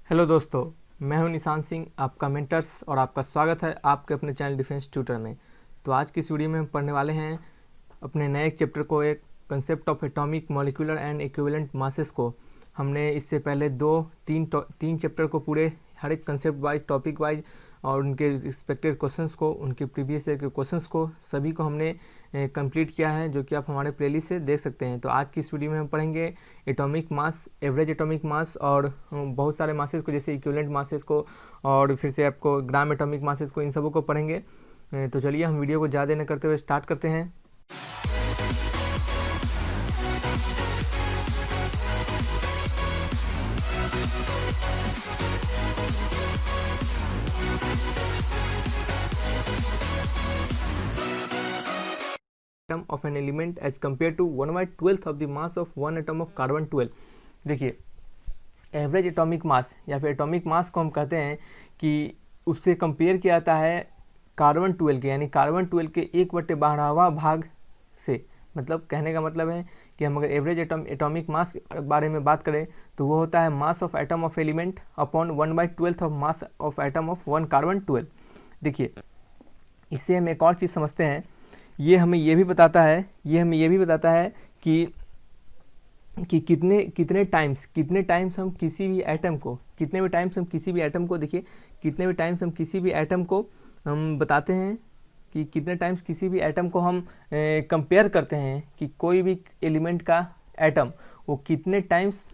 Hello दोस्तों, मैं हूं निशान सिंह, आपका मेंटर्स, और आपका स्वागत है आपके अपने चैनल डिफेंस ट्यूटर में। तो आज की इस वीडियो में हम पढ़ने वाले हैं अपने नए एक चैप्टर को, एक concept of atomic molecular and equivalent masses को। हमने इससे पहले तीन चैप्टर को पूरे हर एक कंसेप्ट वाइज, टॉपिक वाइज और उनके एक्सपेक्टेड क्वेश्चंस को, उनके प्रीवियस ईयर के क्वेश्चंस को सभी को हमने कंप्लीट किया है, जो कि आप हमारे प्लेलिस्ट से देख सकते हैं। तो आज की इस वीडियो में हम पढ़ेंगे atomic mass, average atomic mass और बहुत सारे मासेस को, जैसे इक्विवेलेंट मासेस को और फिर से आपको ग्राम एटॉमिक मासेस को, इन सबों को पढ़ेंगे। तो चलिए हम वीडियो को ज़्यादा न करते हुए स्टार्ट करते हैं। Atom of an element as compared to 1/12 of the mass of one atom of carbon 12। देखिए, एवरेज एटॉमिक मास या फिर एटॉमिक मास को हम कहते हैं कि उससे कंपेयर किया जाता है कार्बन 12 के, यानी कार्बन 12 के 1/12वां भाग से। मतलब कहने का मतलब है कि हम अगर एवरेज एटॉमिक मास के बारे में बात करें तो वो होता है मास of atom of element upon 1/12 of mass of atom of one carbon 12। देखिए, इससे हम एक और चीज़ समझते हैं। ये हमें ये भी बताता है कि कितने टाइम्स हम किसी भी एटम को, देखिए कितने भी टाइम्स हम किसी भी एटम को हम बताते हैं कि कितने टाइम्स किसी भी एटम को हम कंपेयर करते हैं कि कोई भी एलिमेंट का एटम वो कितने टाइम्स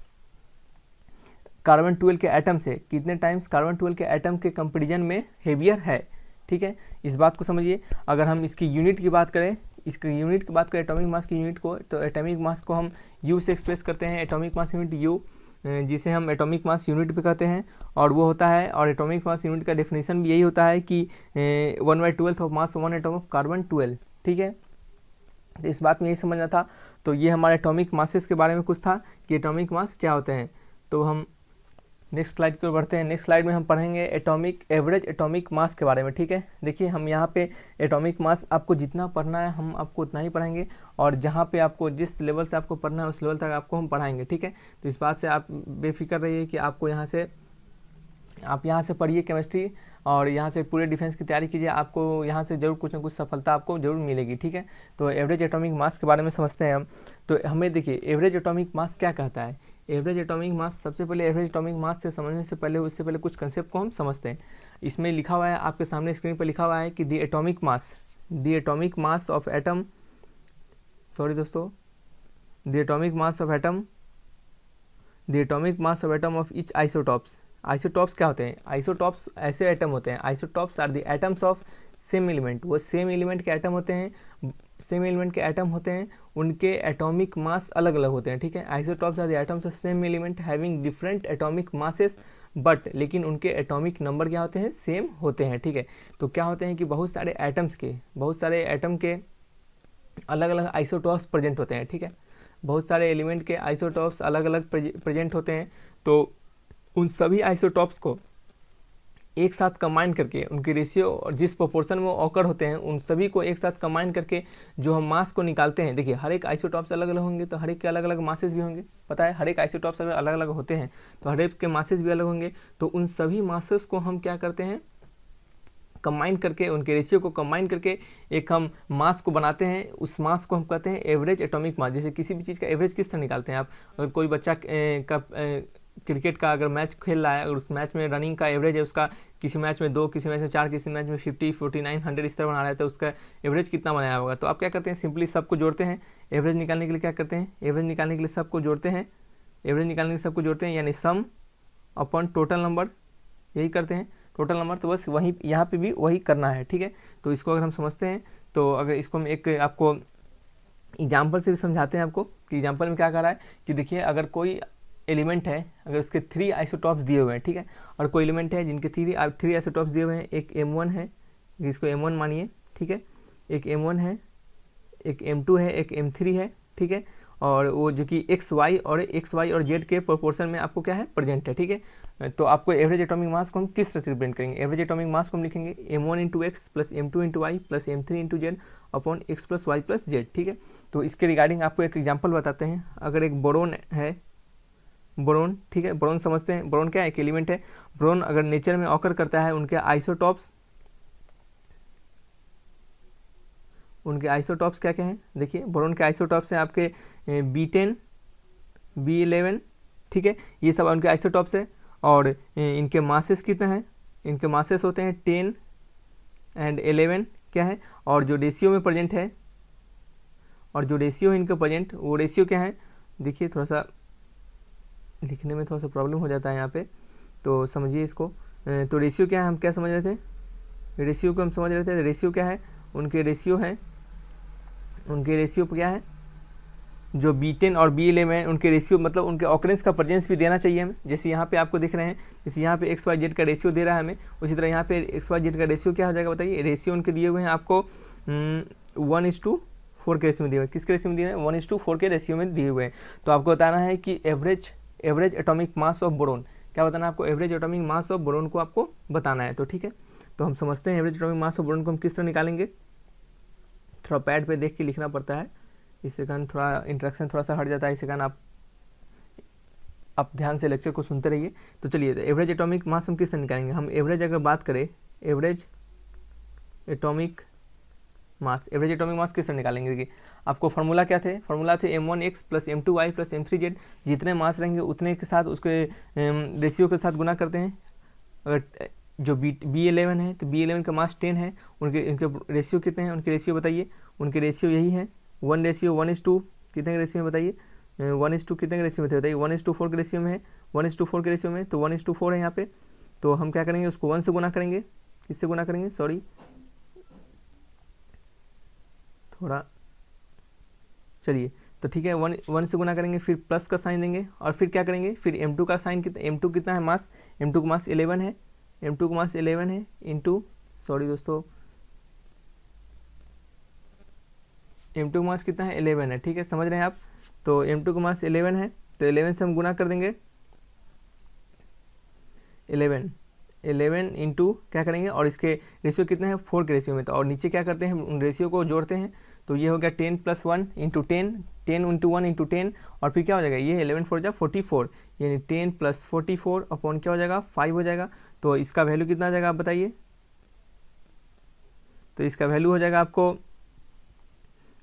कार्बन 12 के एटम से, कितने टाइम्स कार्बन 12 के एटम के कंपेरिजन में हेवियर है। ठीक है, इस बात को समझिए। अगर हम इसकी यूनिट की बात करें, एटॉमिक मास की यूनिट को, तो एटॉमिक मास को हम यू से एक्सप्रेस करते हैं। एटॉमिक मास यूनिट यू, जिसे हम एटॉमिक मास यूनिट भी कहते हैं, और वो होता है, और एटॉमिक मास यूनिट का डेफिनेशन भी यही होता है कि 1/12 of mass one atom of carbon 12। ठीक है, तो इस बात में यही समझना था। तो ये हमारे एटॉमिक मासेस के बारे में कुछ था कि एटॉमिक मास क्या होते हैं। तो हम नेक्स्ट स्लाइड की ओर बढ़ते हैं। नेक्स्ट स्लाइड में हम पढ़ेंगे एवरेज एटॉमिक मास के बारे में। ठीक है, देखिए हम यहाँ पे एटॉमिक मास आपको जितना पढ़ना है हम आपको उतना ही पढ़ाएंगे, और जहाँ पे आपको जिस लेवल से आपको पढ़ना है उस लेवल तक आपको हम पढ़ाएंगे। ठीक है, तो इस बात से आप बेफिक्र रहिए कि आपको आप यहाँ से पढ़िए केमिस्ट्री, और यहाँ से पूरे डिफेंस की तैयारी कीजिए। आपको यहाँ से जरूर कुछ ना कुछ सफलता आपको जरूर मिलेगी। ठीक है, तो एवरेज एटॉमिक मास के बारे में समझते हैं हम। तो हमें देखिए, एवरेज एटॉमिक मास क्या कहता है। एवरेज एटॉमिक मास, सबसे पहले एवरेज एटॉमिक मास से समझने से पहले, उससे पहले कुछ कंसेप्ट को हम समझते हैं। इसमें लिखा हुआ है, आपके सामने स्क्रीन पर लिखा हुआ है कि the atomic mass of atom, sorry दोस्तों, the atomic mass of atom of each isotopes. Isotopes क्या होते हैं? आइसोटॉप्स ऐसे एटम होते हैं, isotopes are the atoms of same element. वो सेम एलिमेंट के एटम होते हैं, उनके एटॉमिक मास अलग अलग होते हैं। ठीक है, isotopes are the atoms of same element having different atomic masses, but लेकिन उनके एटॉमिक नंबर क्या होते हैं? सेम होते हैं। ठीक है, तो क्या होते हैं कि बहुत सारे एटम के अलग अलग आइसोटॉप्स प्रेजेंट होते हैं। ठीक है, बहुत सारे एलिमेंट के आइसोटॉप्स अलग अलग प्रेजेंट होते हैं। तो उन सभी आइसोटॉप्स को एक साथ कंबाइन करके, उनके रेशियो और जिस प्रोपोर्शन में वो ऑकर होते हैं, उन सभी को एक साथ कंबाइन करके जो हम मास को निकालते हैं। देखिए, हर एक आइसोटॉप्स अलग अलग होंगे, तो हर एक के अलग अलग मासेस भी होंगे। पता है, हर एक आइसोटॉप्स अगर अलग अलग होते हैं तो हर एक के मासेस भी अलग होंगे। तो उन सभी मासेस को हम क्या करते हैं? कंबाइन करके, उनके रेशियो को कंबाइन करके एक हम मास को बनाते हैं। उस मास को हम कहते हैं एवरेज एटॉमिक मास। जैसे किसी भी चीज़ का एवरेज किस तरह निकालते हैं आप? अगर कोई बच्चा क्रिकेट का अगर मैच खेल रहा है, अगर उस मैच में रनिंग का एवरेज है उसका, किसी मैच में 2, किसी मैच में 4, किसी मैच में 50, 49, 100 इस तरह बना रहा है, तो उसका एवरेज कितना बनाया होगा? तो आप क्या करते हैं? सिंपली सबको जोड़ते हैं। एवरेज निकालने के लिए क्या करते हैं? एवरेज निकालने के लिए सबको जोड़ते हैं। यानी सम अपॉन टोटल नंबर, यही करते हैं, टोटल नंबर। तो बस वही यहाँ पे भी वही करना है। ठीक है, तो इसको अगर हम समझते हैं, तो अगर इसको हम एक आपको एग्जाम्पल से भी समझाते हैं आपको कि एग्जाम्पल में क्या कर रहा है कि देखिए, अगर कोई एलिमेंट है, अगर उसके 3 आइसोटॉप्स दिए हुए हैं, ठीक है, और कोई एलिमेंट है जिनके 3 आइसोटॉप्स दिए हुए हैं, एक M1 है, इसको M1 मानिए। ठीक है, एक M1 है, एक M2 है, एक M3 है। ठीक है, और वो जो कि एक्स वाई और जेड के प्रोपोर्शन में आपको क्या है? प्रेजेंट है। ठीक है, तो आपको एवरेज एटॉमिक मास को हम किस तरह से रिप्रेजेंट करेंगे? एवरेज एटॉमिक मास को हम लिखेंगे M1 into x plus M2 into y plus M3 into z upon x plus y plus z. ठीक है, तो इसके रिगार्डिंग आपको एक एग्जाम्पल बताते हैं। अगर एक बोरोन है, बोरोन, ठीक है, बोरोन समझते हैं। बोरोन क्या है, एक एलिमेंट है। बोरोन अगर नेचर में ऑकर करता है, उनके आइसोटॉप्स क्या क्या हैं, देखिए बोरोन के आइसोटॉप्स हैं आपके B10, B11, ठीक है, ये सब उनके आइसोटॉप्स है। और इनके मासेस कितना है, इनके मासेस होते हैं 10 एंड 11 क्या है, और जो रेशियो में प्रेजेंट है, और जो रेशियो है इनका प्रेजेंट, वो रेशियो क्या है, देखिए थोड़ा सा लिखने में थोड़ा सा प्रॉब्लम हो जाता है यहाँ पे, तो समझिए इसको। तो रेशियो क्या है, हम क्या समझ रहे थे, रेशियो को हम समझ रहे थे। रेशियो क्या है, उनके रेशियो है, उनके रेशियो क्या है, जो B10 और B11 है, उनके रेशियो मतलब उनके ऑकरेंस का प्रेजेंस भी देना चाहिए हमें। जैसे यहाँ पे आपको दिख रहे हैं, जैसे यहाँ पे XYZ का रेशियो दे रहा है हमें, उसी तरह यहाँ पे XYZ का रेशियो क्या हो जाएगा बताइए। रेशियो उनके दिए हुए हैं आपको 1:4 के रेशियो में दिए हुए हैं। किसके रेशियो में दिए हुए हैं, 1:4 के रेशियो में दिए हुए हैं। तो आपको बताना है कि average atomic mass of boron, क्या बताना है आपको, average atomic mass of boron को आपको बताना है। तो ठीक है, तो हम समझते हैं average atomic mass of boron को हम किस तरह निकालेंगे। थोड़ा पैड पे देख के लिखना पड़ता है, इससे कारण थोड़ा इंट्रैक्शन थोड़ा सा हट जाता है, इससे कारण आप ध्यान से लेक्चर को सुनते रहिए। तो चलिए, एवरेज एटॉमिक मास हम किस तरह निकालेंगे। हम एवरेज अगर बात करें, एवरेज एटॉमिक मास किस तरह निकालेंगे। देखिए आपको फार्मूला क्या थे, फार्मूला थे m1x plus m2y plus m3z। जितने मास रहेंगे उतने के साथ उसके रेशियो के साथ गुना करते हैं। अगर जो B11 है तो B11 का मास 10 है, इनके रेशियो कितने हैं, उनके रेशियो बताइए। उनके रेशियो यही है 1:1:2, कितने के रेशियो में बताइए, 1:2 कितने के रेशियो में थे बताइए, 1:4 के रेशियो में है, 1:4 के रेशियो में, तो 1:4 है यहाँ पे। तो हम क्या करेंगे, उसको 1 से गुना करेंगे। किससे गुना करेंगे, सॉरी थोड़ा, चलिए तो ठीक है, 1 से गुना करेंगे, फिर प्लस का साइन देंगे, और फिर क्या करेंगे, फिर m2 का साइन कितना, m2 कितना है मास, m2 का मास 11 है, m2 का मास 11 है इंटू, सॉरी दोस्तों, m2 का मास कितना है, 11 है, ठीक है, समझ रहे हैं आप। तो m2 का मास 11 है, तो 11 से हम गुना कर देंगे, 11 इंटू क्या करेंगे, और इसके रेशियो कितना है, 4 के रेशियो में। तो और नीचे क्या करते हैं, हम उन रेशियो को जोड़ते हैं। तो ये हो गया 10 + 1 इंटू 10, 10 इंटू 1 इंटू 10, और फिर क्या हो जाएगा, ये 11 4 44, यानी 10 + 44 अपॉन क्या हो जाएगा, 5 हो जाएगा। तो इसका वैल्यू कितना आ जाएगा आप बताइए। तो इसका वैल्यू हो जाएगा आपको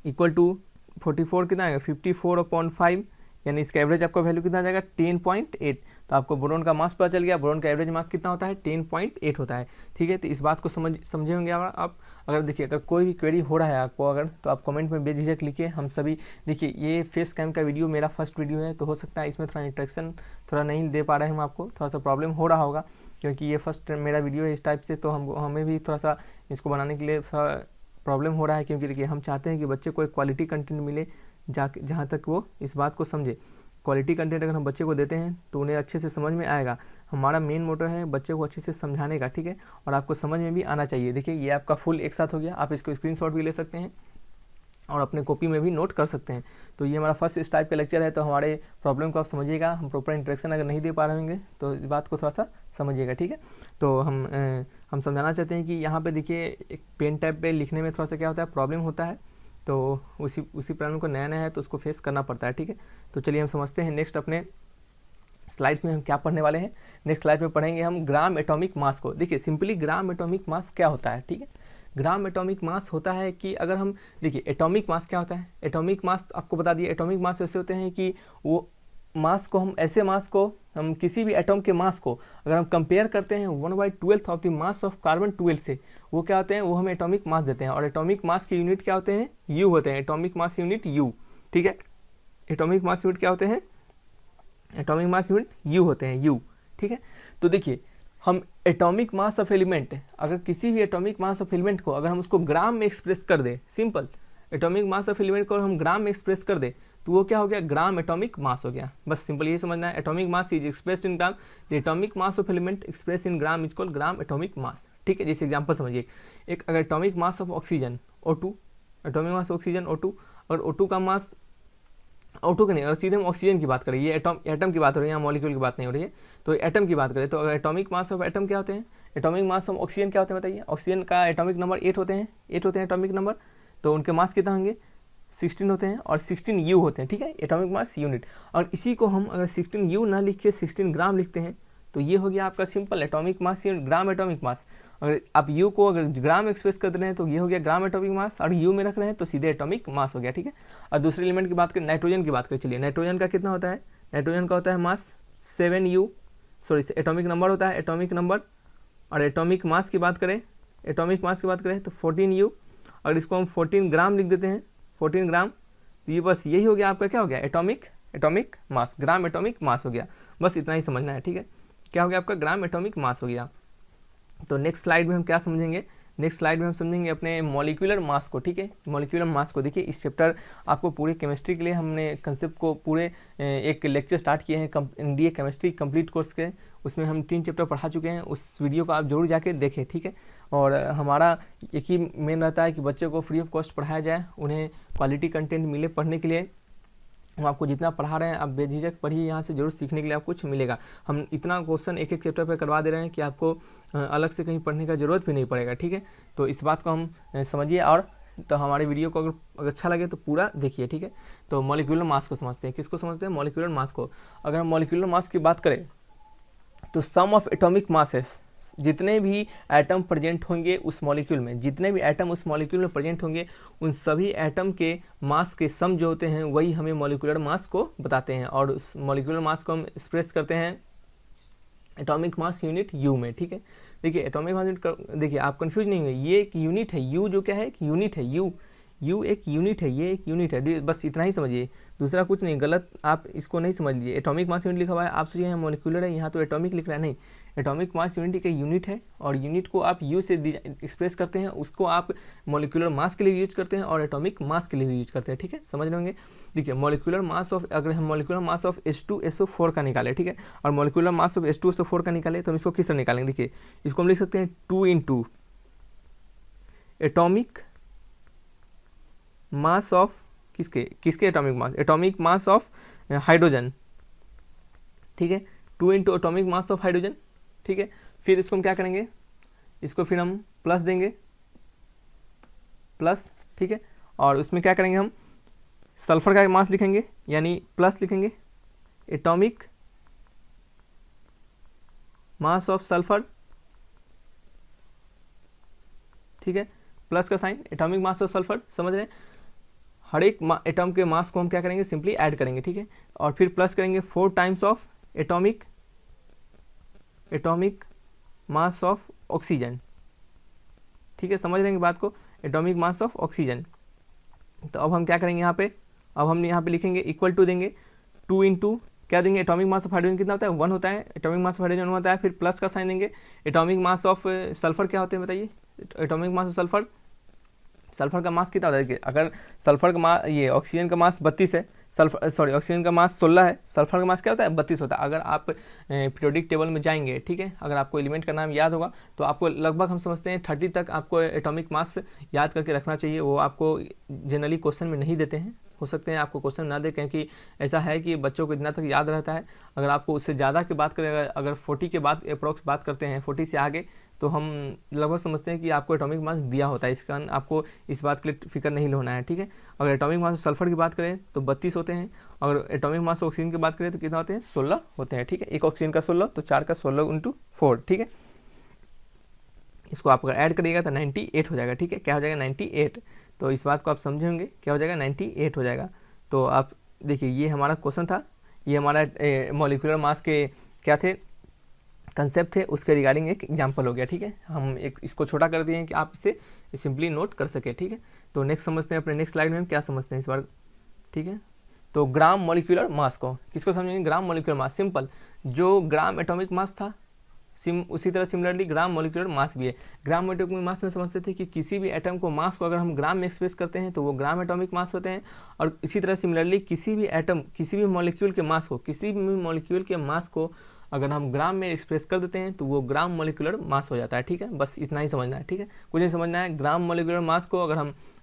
इक्वल टू 44 कितना आएगा, 54/5, यानी इसका एवरेज आपका वैल्यू कितना आ जाएगा, 10.8। तो आपको बोरोन का मास पता चल गया, बोरोन का एवरेज मास कितना होता है, 10.8 होता है, ठीक है। तो इस बात को समझे होंगे आप। अगर देखिए, अगर कोई भी क्वेरी हो रहा है आपको अगर, तो आप कमेंट में बेझिझक लिखिए। हम सभी, देखिए ये फेस कैम का वीडियो मेरा फर्स्ट वीडियो है, तो हो सकता है इसमें थोड़ा इंट्रैक्शन थोड़ा नहीं दे पा रहे हैं हम आपको, थोड़ा सा प्रॉब्लम हो रहा होगा, क्योंकि ये फर्स्ट मेरा वीडियो है इस टाइप से। तो हमें भी थोड़ा सा इसको बनाने के लिए प्रॉब्लम हो रहा है, क्योंकि देखिए हम चाहते हैं कि बच्चे को एक क्वालिटी कंटेंट मिले, जहाँ तक वो इस बात को समझे। क्वालिटी कंटेंट अगर हम बच्चे को देते हैं तो उन्हें अच्छे से समझ में आएगा। हमारा मेन मोटो है बच्चे को अच्छे से समझाने का, ठीक है, और आपको समझ में भी आना चाहिए। देखिए ये आपका फुल एक साथ हो गया, आप इसको स्क्रीनशॉट भी ले सकते हैं और अपने कॉपी में भी नोट कर सकते हैं। तो ये हमारा फर्स्ट इस टाइप का लेक्चर है, तो हमारे प्रॉब्लम को आप समझिएगा। हम प्रॉपर इंटरेक्शन अगर नहीं दे पा रहे होंगे तो इस बात को थोड़ा सा समझिएगा, ठीक है। तो हम समझाना चाहते हैं कि यहाँ पे देखिए एक पेन टैब पे लिखने में थोड़ा सा क्या होता है, प्रॉब्लम होता है। तो उसी प्रॉब्लम को नया है तो उसको फेस करना पड़ता है, ठीक है। तो चलिए हम समझते हैं नेक्स्ट अपने स्लाइड्स में हम क्या पढ़ने वाले हैं। नेक्स्ट स्लाइड में पढ़ेंगे हम ग्राम एटॉमिक मास को। देखिए सिंपली ग्राम एटॉमिक मास क्या होता है, ठीक है। ग्राम एटॉमिक मास होता है कि अगर हम देखिए एटॉमिक मास क्या होता है, एटॉमिक मास आपको बता दिए। एटॉमिक मास ऐसे होते हैं कि वो मास को हम ऐसे मास को हम किसी भी एटॉम के मास को अगर हम कंपेयर करते हैं 1/12 of the mass of carbon 12 से, वो क्या होते हैं, वो हमें एटॉमिक मास देते हैं। और एटॉमिक मास की यूनिट क्या होते हैं, यू होते हैं। एटॉमिक मास यूनिट यू, ठीक है। एटॉमिक मास यूनिट क्या होते हैं, एटॉमिक मास यूनिट यू होते हैं, यू, ठीक है। तो देखिए हम एटॉमिक मास ऑफ एलिमेंट, अगर किसी भी एटॉमिक मास ऑफ एलिमेंट को अगर हम उसको ग्राम में एक्सप्रेस कर दे, simple atomic mass of element को हम ग्राम में एक्सप्रेस कर दे, तो वो क्या हो गया, ग्राम एटॉमिक मास हो गया। बस सिंपल ये समझना है, atomic mass is expressed in gram, the atomic mass of element express in gram is called gram atomic mass, ठीक है। जैसे एग्जांपल समझिए, एक अगर atomic mass of oxygen O2, atomic mass oxygen O2, और O2 का मास, O2 का नहीं, अगर सीधे हम ऑक्सीजन की बात करें, ये एटम की बात हो रही है, यहाँ मॉलिक्यूल की बात नहीं हो रही है, तो एटम की बात करें, तो अगर एटॉमिक मास ऑफ एटम क्या होते हैं, एटॉमिक मास ऑफ ऑक्सीजन क्या होते हैं बताइए। ऑक्सीजन का एटॉमिक नंबर 8 होते हैं, 8 होते हैं एटॉमिक नंबर। तो उनके मास कितना होंगे, 16 होते हैं और 16 U होते हैं, ठीक है, एटॉमिक मास यूनिट। और इसी को हम अगर 16 U ना लिख के 16 ग्राम लिखते हैं तो ये हो गया आपका simple atomic mass unit, gram atomic mass. अगर आप U को अगर ग्राम एक्सप्रेस कर रहे हैं तो ये हो गया ग्राम एटॉमिक मास, और U में रख रहे हैं तो सीधे एटॉमिक मास हो गया, ठीक है। और दूसरे एलिमेंट की बात करें, नाइट्रोजन की बात करें, चलिए नाइट्रोजन का कितना होता है, नाइट्रोजन का होता है मास 7U, सॉरी एटॉमिक नंबर होता है, एटॉमिक नंबर। और एटॉमिक मास की बात करें, एटॉमिक मास की बात करें तो 14U, अगर इसको हम 14 ग्राम लिख देते हैं, 14 ग्राम, तो ये बस यही हो गया आपका, क्या हो गया, atomic mass, gram atomic mass हो गया। बस इतना ही समझना है, ठीक है, क्या हो गया आपका, ग्राम एटॉमिक मास हो गया। तो नेक्स्ट स्लाइड में हम क्या समझेंगे, नेक्स्ट स्लाइड में हम समझेंगे अपने मॉलिक्यूलर मास को, ठीक है। मॉलिक्यूलर मास को देखिए, इस चैप्टर आपको पूरे केमिस्ट्री के लिए हमने कंसेप्ट को पूरे एक लेक्चर स्टार्ट किए हैं एनडीए केमिस्ट्री कंप्लीट कोर्स के, उसमें हम 3 चैप्टर पढ़ा चुके हैं, उस वीडियो को आप जरूर जाके देखें, ठीक है। और हमारा एक ही मेन रहता है कि बच्चों को फ्री ऑफ कॉस्ट पढ़ाया जाए, उन्हें क्वालिटी कंटेंट मिले पढ़ने के लिए। हम आपको जितना पढ़ा रहे हैं आप बेझिझक पढ़िए, यहाँ से जरूर सीखने के लिए आपको कुछ मिलेगा। हम इतना क्वेश्चन एक एक चैप्टर पे करवा दे रहे हैं कि आपको अलग से कहीं पढ़ने का ज़रूरत भी नहीं पड़ेगा, ठीक है। तो इस बात को हम समझिए, और तो हमारे वीडियो को अगर अच्छा लगे तो पूरा देखिए, ठीक है। तो मॉलिक्यूलर मास को समझते हैं, किसको समझते हैं, मॉलिक्यूलर मास को। अगर हम मॉलिक्यूलर मास की बात करें तो सम ऑफ एटॉमिक मासेस, जितने भी एटम प्रेजेंट होंगे उस मॉलिक्यूल में, जितने भी एटम उस मॉलिक्यूल में प्रेजेंट होंगे उन सभी एटम के मास के सम जो होते हैं वही हमें मॉलिक्यूलर मास को बताते हैं। और उस मॉलिक्यूलर मास को हम एक्सप्रेस करते हैं एटॉमिक मास यूनिट U में, ठीक है। देखिए एटॉमिक मास यूनिट, देखिए आप कंफ्यूज नहीं हुए, ये एक यूनिट है, U जो क्या है, एक यूनिट है, U एक यूनिट है, ये एक यूनिट है, बस इतना ही समझिए, दूसरा कुछ नहीं, गलत आप इसको नहीं समझ लीजिए। एटॉमिक मास यूनिट लिखा हुआ है, आप सोचिए यहाँ मॉलिक्यूलर है, यहाँ तो एटॉमिक लिख रहा है, नहीं, एटॉमिक मास यूनिट एक यूनिट है, और यूनिट को आप U से एक्सप्रेस करते हैं, उसको आप मॉलिक्यूलर मास के लिए यूज करते हैं और एटॉमिक मास के लिए भी यूज करते हैं, ठीक है, समझ रहे होंगे। देखिए मॉलिक्यूलर मास ऑफ, अगर हम मॉलिक्यूलर मास ऑफ H2SO4 का निकालें, ठीक है, और मॉलिक्यूलर मास ऑफ H2SO4 का निकालें तो हम इसको किस तरह निकालेंगे, देखिए इसको हम लिख सकते हैं 2 × एटॉमिक मास ऑफ किसके एटॉमिक मास ऑफ हाइड्रोजन, ठीक है, 2 × एटॉमिक मास ऑफ हाइड्रोजन, ठीक है। फिर इसको हम क्या करेंगे, इसको फिर हम प्लस देंगे, प्लस, ठीक है, और उसमें क्या करेंगे, हम सल्फर का मास लिखेंगे, यानी प्लस लिखेंगे एटॉमिक मास ऑफ सल्फर, ठीक है, प्लस का sign, atomic mass of sulphur, समझ रहे हैं। हर एक एटम के मास को हम क्या करेंगे, सिंपली ऐड करेंगे, ठीक है, और फिर प्लस करेंगे 4 times of atomic mass of oxygen, ठीक है, समझ रहे हैं बात को, एटॉमिक मास ऑफ ऑक्सीजन। तो अब हम क्या करेंगे यहाँ पे, अब हम यहाँ पे लिखेंगे इक्वल टू देंगे 2 × क्या देंगे, एटॉमिक मास ऑफ हाइड्रोजन कितना होता है, 1 होता है, एटॉमिक मास ऑफ हाइड्रोजन 1 होता है, फिर प्लस का साइन देंगे, एटॉमिक मास ऑफ सल्फर क्या होते हैं बताइए, एटॉमिक मास ऑफ सल्फर का मास कितना होता है, अगर सल्फर का मास, ये ऑक्सीजन का मास 32 है, ऑक्सीजन का मास 16 है, सल्फर का मास क्या होता है, 32 होता है। अगर आप पीरियोडिक टेबल में जाएंगे, ठीक है, अगर आपको एलिमेंट का नाम याद होगा तो आपको लगभग हम समझते हैं 30 तक आपको एटॉमिक मास याद करके रखना चाहिए। वो आपको जनरली क्वेश्चन में नहीं देते हैं, हो सकते हैं आपको क्वेश्चन ना दे, क्योंकि ऐसा है कि बच्चों को इतना तक याद रहता है। अगर आपको उससे ज़्यादा की बात करें, अगर 40 के बाद अप्रॉक्स बात करते हैं, 40 से आगे, तो हम लगभग समझते हैं कि आपको एटॉमिक मास दिया होता है, इस कारण आपको इस बात के लिए फिक्र नहीं होना है, ठीक है। अगर एटॉमिक मास सल्फर की बात करें तो 32 होते हैं, अगर एटॉमिक मास ऑक्सीजन की बात करें तो कितना होते हैं, 16 होते हैं, ठीक है, एक ऑक्सीजन का 16 तो 4 का 16 × 4, ठीक है। इसको आप अगर ऐड करिएगा तो 98 हो जाएगा, ठीक है, क्या हो जाएगा, 98। तो इस बात को आप समझे होंगे, क्या हो जाएगा, 98 हो जाएगा। तो आप देखिए ये हमारा क्वेश्चन था, ये हमारा मॉलिक्यूलर मास के क्या थे, कंसेप्ट थे, उसके रिगार्डिंग एक एग्जांपल हो गया, ठीक है। हम एक इसको छोटा कर दिए हैं कि आप इसे सिंपली नोट कर सके, ठीक है। तो नेक्स्ट समझते हैं, अपने नेक्स्ट स्लाइड में हम क्या समझते हैं इस बार, ठीक है। तो ग्राम मॉलिक्यूलर मास को किसको समझेंगे, ग्राम मॉलिक्यूलर मास, सिंपल, जो ग्राम एटॉमिक मास था उसी तरह सिमिलरली ग्राम मॉलिक्यूलर मास भी है। ग्राम एटॉमिक मास में समझते थे कि किसी भी एटम को मास को अगर हम ग्राम में एक्सप्रेस करते हैं तो वो ग्राम एटॉमिक मास होते हैं। और इसी तरह सिमिलरली किसी भी एटम, किसी भी मॉलिक्यूल के मास को अगर हम ग्राम में एक्सप्रेस कर देते हैं तो वो ग्राम मोलिकुलर मास हो जाता है, ठीक है। बस इतना ही समझना है, ठीक है, कुछ नहीं समझना है। ग्राम मोलिकुलर मास को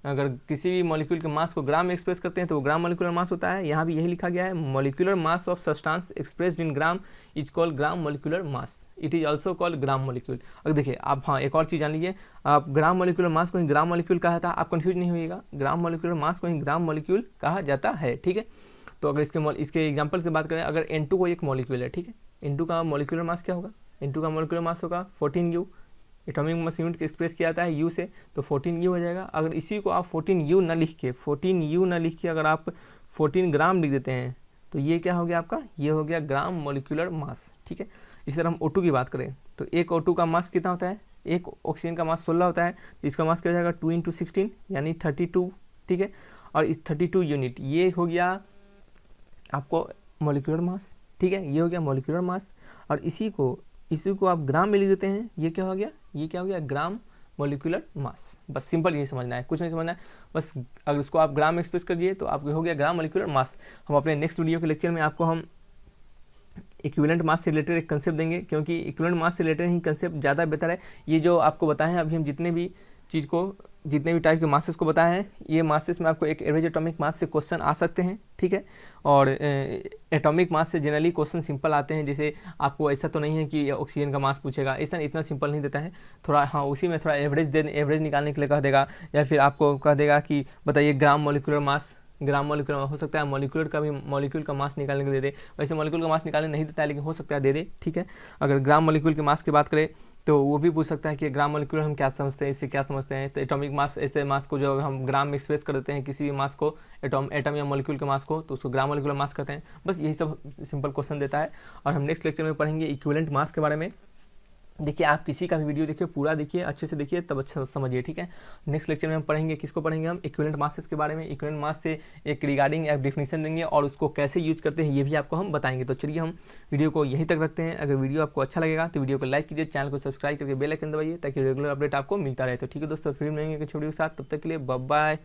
अगर किसी भी मॉलिक्यूल के मास को ग्राम में एक्सप्रेस करते हैं तो वो ग्राम मोलिकुलर मास होता है। यहाँ भी यही लिखा गया है, molecular mass of substance expressed in gram is called gram molecular mass, it is also called gram molecule. अगर देखिए आप, हाँ एक और चीज़ जान लीजिए, आप ग्राम मोलिकुलर मास को ही ग्राम मोलिक्यूल कहा था, आप कंफ्यूज नहीं होइएगा, ग्राम मोलिकुलर मास को ही ग्राम मोलिक्यूल कहा जाता है, ठीक है। तो अगर इसके एग्जाम्पल की बात करें, अगर N2 को एक मॉलिक्यूल है, ठीक है, N2 का मॉलिक्यूलर मास क्या होगा, N2 का मॉलिक्यूलर मास होगा 14U, atomic mass unit express किया जाता है U से, तो 14U हो जाएगा। अगर इसी को आप 14U न लिख के अगर आप 14 ग्राम लिख देते हैं तो ये क्या हो गया आपका, ये हो गया ग्राम मॉलिक्यूलर मास, ठीक है। इसी तरह हम O2 की बात करें तो एक O2 का मास कितना होता है, एक ऑक्सीजन का मास 16 होता है, तो इसका मास क्या हो जाएगा 2 × 16 यानी 32, ठीक है। और इस 32 यूनिट ये हो गया आपको मॉलिक्यूलर मास, ठीक है, ये हो गया मॉलिक्यूलर मास। और इसी को आप ग्राम में लिख देते हैं, ये क्या हो गया, ये क्या हो गया ग्राम मॉलिक्यूलर मास। बस सिंपल ये समझना है, कुछ नहीं समझना है, बस अगर इसको आप ग्राम में एक्सप्रेस कर दिए तो आपको हो गया ग्राम मॉलिक्यूलर मास। हम अपने नेक्स्ट वीडियो के लेक्चर में आपको हम इक्विवेलेंट मास से रिलेटेड एक कंसेप्ट देंगे, क्योंकि इक्विवेलेंट मास से रिलेटेड ही कंसेप्ट ज़्यादा बेहतर है। ये जो आपको बताए हैं अभी हम जितने भी टाइप के मासेस को बताए हैं, ये मासेस में आपको एक एवरेज एटॉमिक मास से क्वेश्चन आ सकते हैं, ठीक है। और एटॉमिक मास से जनरली क्वेश्चन सिंपल आते हैं, जैसे आपको ऐसा तो नहीं है कि ऑक्सीजन का मास पूछेगा, ऐसा इतना सिंपल नहीं देता है, थोड़ा हाँ उसी में थोड़ा एवरेज निकालने के लिए कह देगा, या फिर आपको कह देगा कि बताइए ग्राम मोलिकुलर मास हो सकता है मॉलिक्यूल का मास निकालने के दे दे। वैसे मॉलिक्यूल का मास निकालने नहीं देता है, लेकिन हो सकता है दे दे, ठीक है। अगर ग्राम मॉलिक्यूल के मास की बात करें तो वो भी पूछ सकता है कि ग्राम मॉलिक्यूल हम क्या समझते हैं, इससे क्या समझते हैं। तो एटॉमिक मास, ऐसे मास को जो हम ग्राम में एक्सप्रेस कर देते हैं, किसी भी मास को एटम या मॉलिक्यूल के मास को, तो उसको ग्राम मॉलिक्यूलर मास कहते हैं। बस यही सब सिंपल क्वेश्चन देता है। और हम नेक्स्ट लेक्चर में पढ़ेंगे इक्विवेलेंट मास के बारे में। देखिए आप किसी का भी वीडियो देखिए, पूरा देखिए, अच्छे से देखिए, तब अच्छा समझिए, ठीक है। नेक्स्ट लेक्चर में हम पढ़ेंगे, किसको पढ़ेंगे हम, इक्विवेलेंट मासेस के बारे में। इक्विवेलेंट मास से एक रिगार्डिंग एक डेफिनेशन देंगे और उसको कैसे यूज करते हैं ये भी आपको हम बताएंगे। तो चलिए हम वीडियो को यहीं तक रखते हैं। अगर वीडियो आपको अच्छा लगेगा तो वीडियो को लाइक कीजिए, चैनल को सब्सक्राइब करके बेल आइकन दबाइए ताकि रेगुलर अपडेट आपको मिलता रहे। तो ठीक है दोस्तों, फिर मिलेंगे एक वीडियो के साथ, तब तक के लिए बाय बाय।